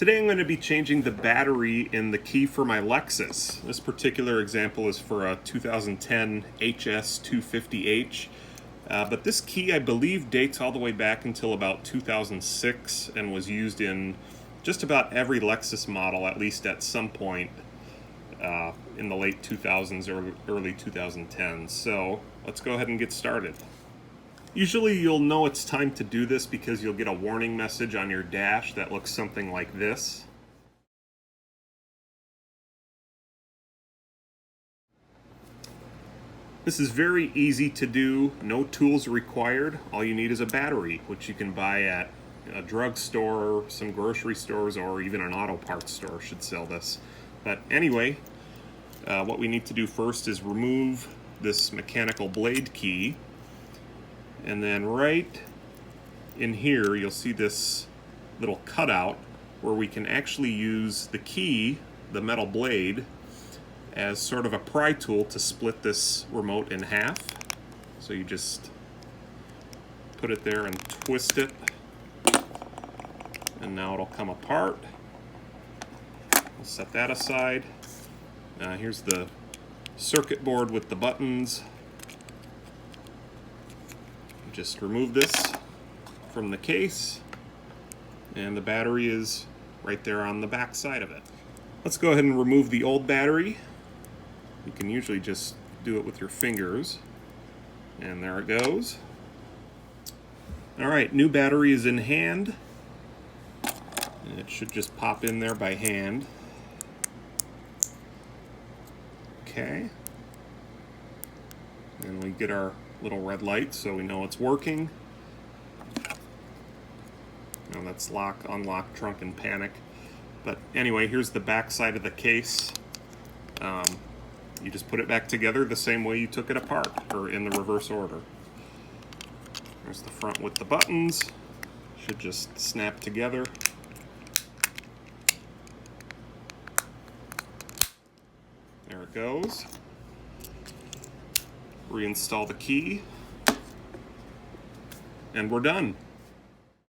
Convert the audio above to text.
Today I'm going to be changing the battery in the key for my Lexus. This particular example is for a 2010 HS250H, but this key I believe dates all the way back until about 2006 and was used in just about every Lexus model, at least at some point in the late 2000s or early 2010s. So let's go ahead and get started. Usually you'll know it's time to do this because you'll get a warning message on your dash that looks something like this. This is very easy to do, no tools required. All you need is a battery, which you can buy at a drugstore, some grocery stores, or even an auto parts store should sell this. But anyway, what we need to do first is remove this mechanical blade key. And then right in here, you'll see this little cutout where we can actually use the key, the metal blade, as sort of a pry tool to split this remote in half. So you just put it there and twist it, and now it'll come apart. We'll set that aside. Here's the circuit board with the buttons. Just remove this from the case, and the battery is right there on the back side of it. Let's go ahead and remove the old battery. You can usually just do it with your fingers, and there it goes. Alright, new battery is in hand, and it should just pop in there by hand. Okay, and we get our little red light so we know it's working. Now that's lock, unlock, trunk, and panic. But anyway, here's the back side of the case. You just put it back together the same way you took it apart, or in the reverse order. There's the front with the buttons. Should just snap together. There it goes. Reinstall the key, and we're done.